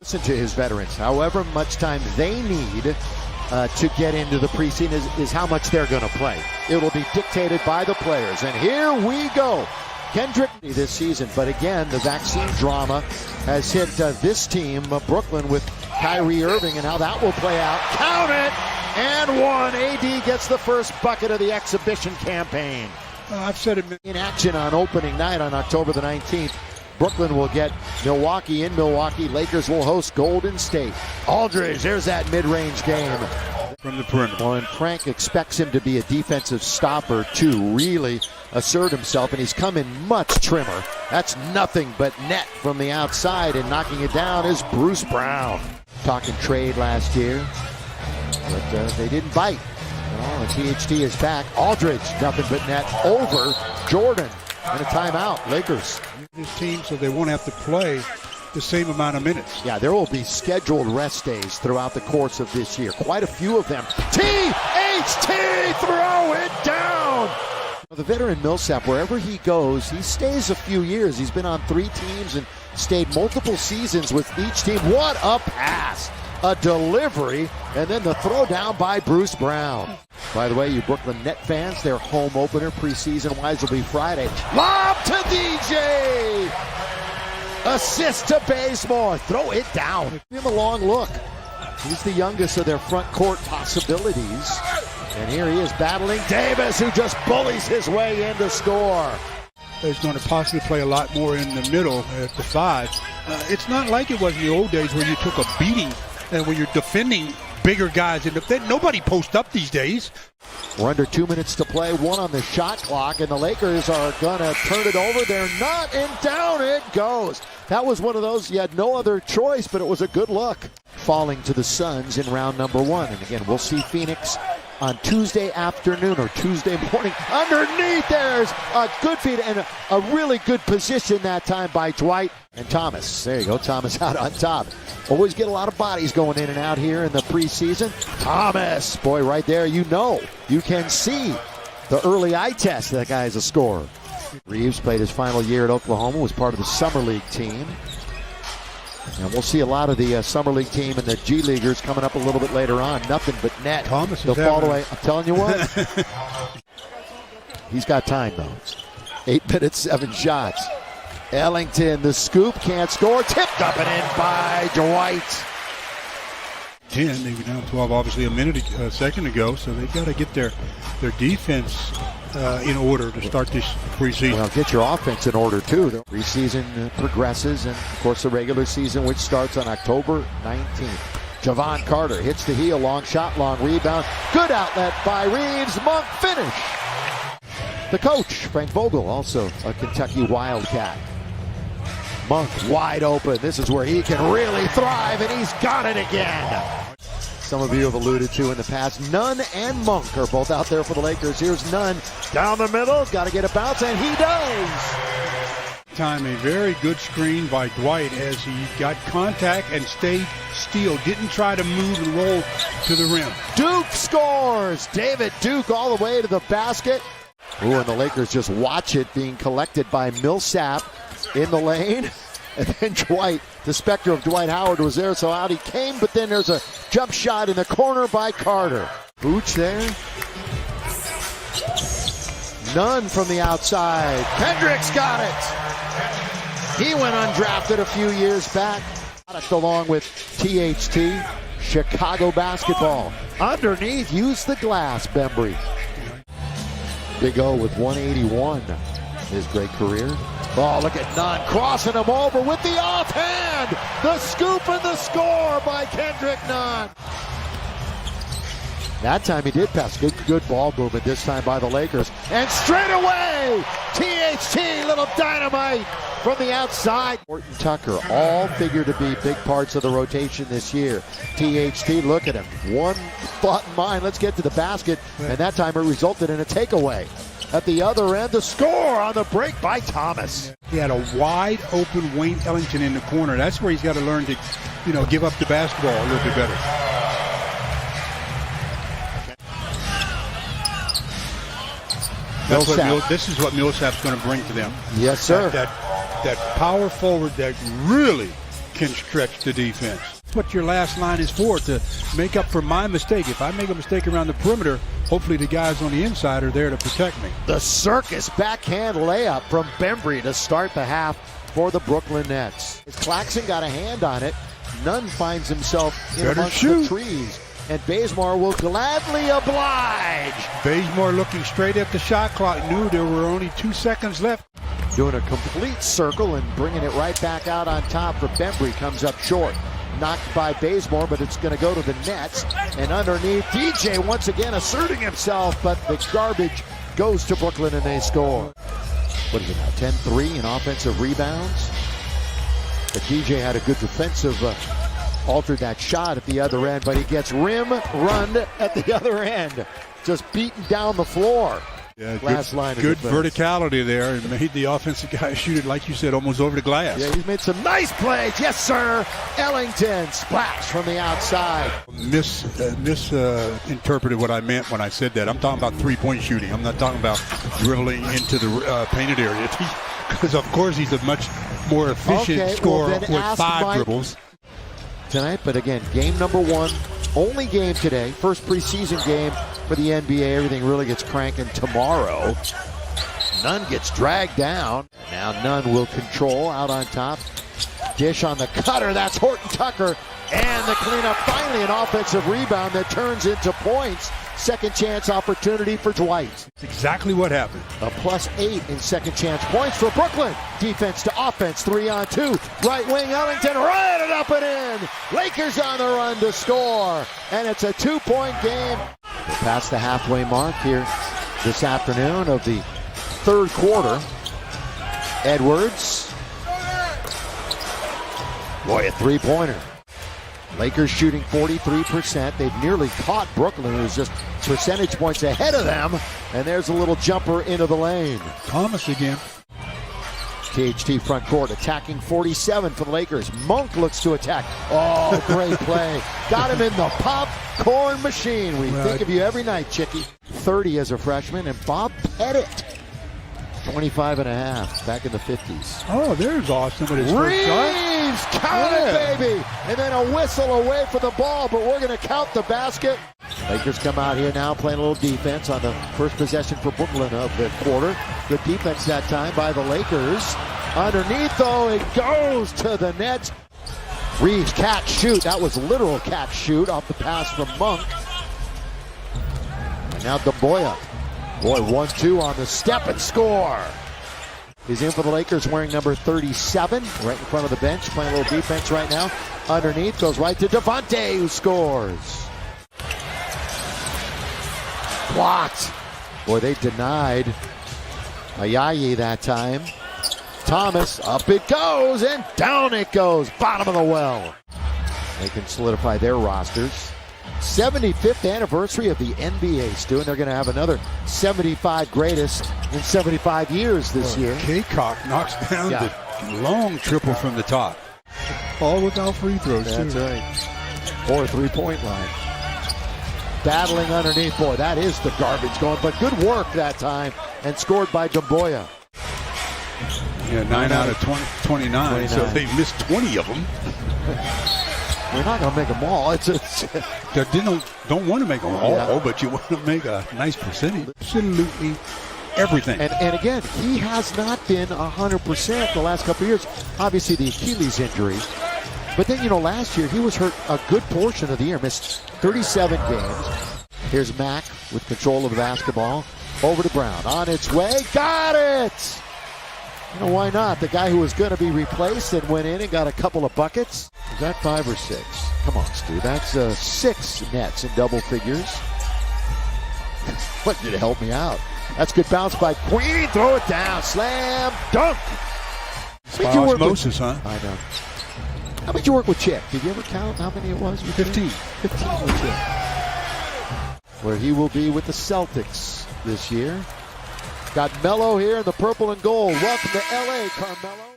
Listen to his veterans. However much time they need to get into the preseason is how much they're going to play. It will be dictated by the players. And here we go. Kendrick this season, but again, the vaccine drama has hit this team, Brooklyn, with Kyrie Irving, and how that will play out. Count it! And one. AD gets the first bucket of the exhibition campaign. I've said it. In action on opening night on October the 19th. Brooklyn will get Milwaukee in Milwaukee. Lakers will host Golden State. Aldridge, there's that mid-range game. From the perimeter. Well, and Frank expects him to be a defensive stopper to really assert himself, and he's come in much trimmer. That's nothing but net from the outside, and knocking it down is Bruce Brown. Talking trade last year, but they didn't bite. Well, the THT is back. Aldridge, nothing but net over Jordan. And a timeout, Lakers. This team, so they won't have to play the same amount of minutes. Yeah, there will be scheduled rest days throughout the course of this year. Quite a few of them. THT, throw it down! The veteran Millsap, wherever he goes, he stays a few years. He's been on 3 teams and stayed multiple seasons with each team. What a pass! A delivery, and then the throw down by Bruce Brown. By the way, you Brooklyn Net fans, their home opener preseason-wise will be Friday. Lob to DJ! Assist to Bazemore. Throw it down. Give him a long look. He's the youngest of their front court possibilities. And here he is battling Davis, who just bullies his way in to score. He's going to possibly play a lot more in the middle at the 5. It's not like it was in the old days where you took a beating and when you're defending bigger guys. Nobody posts up these days. We're under 2 minutes to play, 1 on the shot clock, and the Lakers are going to turn it over. They're not, and down it goes. That was one of those you had no other choice, but it was a good look. Falling to the Suns in round number 1. And again, we'll see Phoenix on Tuesday afternoon or Tuesday morning. Underneath, there's a good feed and a really good position that time by Dwight and Thomas. There you go, Thomas out on top. Always get a lot of bodies going in and out here in the preseason. Thomas, boy, right there, you know, you can see the early eye test. That guy is a scorer. Reeves played his final year at Oklahoma, was part of the Summer League team. And we'll see a lot of the Summer League team and the G Leaguers coming up a little bit later on. Nothing but net. Thomas They'll fall away. I'm telling you what. He's got time, though. 8 minutes, 7 shots. Ellington, the scoop, can't score. Tipped up and in by Dwight. 10, they were down 12 obviously a second ago, so they've got to get their defense in order to start this preseason. Well, get your offense in order, too. The preseason progresses, and, of course, the regular season, which starts on October 19th. Javon Carter hits the heel, long shot, long rebound. Good outlet by Reeves. Monk finish. The coach, Frank Vogel, also a Kentucky Wildcat. Monk wide open. This is where he can really thrive, and he's got it again. Some of you have alluded to in the past, Nunn and Monk are both out there for the Lakers. Here's Nunn down the middle. Got to get a bounce, and he does. Time a very good screen by Dwight as he got contact and stayed still. Didn't try to move and roll to the rim. Duke scores. David Duke all the way to the basket. Ooh, and the Lakers just watch it being collected by Millsap in the lane. And then Dwight, the specter of Dwight Howard was there, so out he came, but then there's a jump shot in the corner by Carter. Booch there. Nunn from the outside. Kendrick's got it. He went undrafted a few years back. Along with THT, Chicago basketball. Underneath, use the glass, Bembry. Big O with 181. His great career. Oh, look at Nunn crossing him over with the offhand. The scoop and the score by Kendrick Nunn. That time he did pass. Good ball movement this time by the Lakers. And straight away, THT, little dynamite from the outside. Horton Tucker, all figure to be big parts of the rotation this year. THT, look at him. One thought in mind, let's get to the basket. And that time it resulted in a takeaway. At the other end, the score on the break by Thomas. He had a wide open Wayne Ellington in the corner. That's where he's got to learn to, give up the basketball a little bit better. This is what Millsap's going to bring to them. Yes, sir. That power forward that really can stretch the defense. That's what your last line is for, to make up for my mistake. If I make a mistake around the perimeter, hopefully the guys on the inside are there to protect me. The circus backhand layup from Bembry to start the half for the Brooklyn Nets. Claxton got a hand on it. Nunn finds himself in amongst the trees. And Bazemore will gladly oblige. Bazemore looking straight at the shot clock, knew there were only 2 seconds left. Doing a complete circle and bringing it right back out on top for Bembry. Comes up short. Knocked by Bazemore, but it's going to go to the Nets. And underneath, DJ once again asserting himself, but the garbage goes to Brooklyn and they score. What is it now, 10-3 in offensive rebounds? But DJ had a good defensive altered that shot at the other end, but he gets rim run at the other end. Just beaten down the floor. Yeah, last line of good defense. Verticality there, and made the offensive guy shoot it, like you said, almost over the glass. Yeah, he's made some nice plays. Yes, sir. Ellington splash from the outside. Misinterpreted what I meant when I said that. I'm talking about three-point shooting. I'm not talking about dribbling into the painted area. Because, of course, he's a much more efficient scorer with 5 dribbles tonight. But again, game number 1, only game today, first preseason game for the NBA. Everything really gets cranking tomorrow. Nunn gets dragged down. Now Nunn will control out on top. Dish on the cutter. That's Horton Tucker. And the cleanup, finally an offensive rebound that turns into points. Second chance opportunity for Dwight. That's exactly what happened. A +8 in second chance points for Brooklyn. Defense to offense, 3-on-2. Right wing Ellington, right it up and in. Lakers on the run to score. And it's a 2-point game. We're past the halfway mark here this afternoon of the third quarter. Edwards. Boy, a three-pointer. Lakers shooting 43%. They've nearly caught Brooklyn, who's just percentage points ahead of them. And there's a little jumper into the lane. Thomas again. THT front court attacking 47 for the Lakers. Monk looks to attack. Oh, great play. Got him in the popcorn machine. We think of you every night, Chicky. 30 as a freshman. And Bob Pettit, 25.5, back in the 50s. Oh, there's Austin with his first shot. Count it, baby! And then a whistle away for the ball, but we're going to count the basket. Lakers come out here now playing a little defense on the first possession for Brooklyn of the quarter. Good defense that time by the Lakers. Underneath, though, it goes to the net. Reeves catch shoot. That was literal catch shoot off the pass from Monk. And now Demboya. Boy, 1-2 on the step and score. He's in for the Lakers wearing number 37, right in front of the bench, playing a little defense right now. Underneath, goes right to Devontae, who scores. Blocked. Boy, they denied Ayayi that time. Thomas, up it goes, and down it goes. Bottom of the well. They can solidify their rosters. 75th anniversary of the NBA, Stu, and they're going to have another 75 greatest in 75 years this year. Kaycock knocks down the long triple from the top. All without free throws. That's right. Or three-point line. Battling underneath. Boy, that is the garbage going, but good work that time, and scored by Demboya. Yeah, 9 out of 29, so they missed 20 of them. We're not going to make them all. Don't want to make them all, but you want to make a nice percentage. Absolutely everything. And again, he has not been 100% the last couple of years. Obviously, the Achilles injury. But then, last year he was hurt a good portion of the year. Missed 37 games. Here's Mack with control of the basketball. Over to Brown. On its way. Got it! Why not? The guy who was going to be replaced and went in and got a couple of buckets. Is that 5 or 6? Come on, Stu. That's 6 nets in double figures. What did it help me out? That's good bounce by Queen. Throw it down. Slam. Dunk. Osmosis, huh? I know. How did you work with Chick? Did you ever count how many it was? 15. 15 with Chick. Where he will be with the Celtics this year. Got Melo here in the purple and gold. Welcome to LA, Carmelo.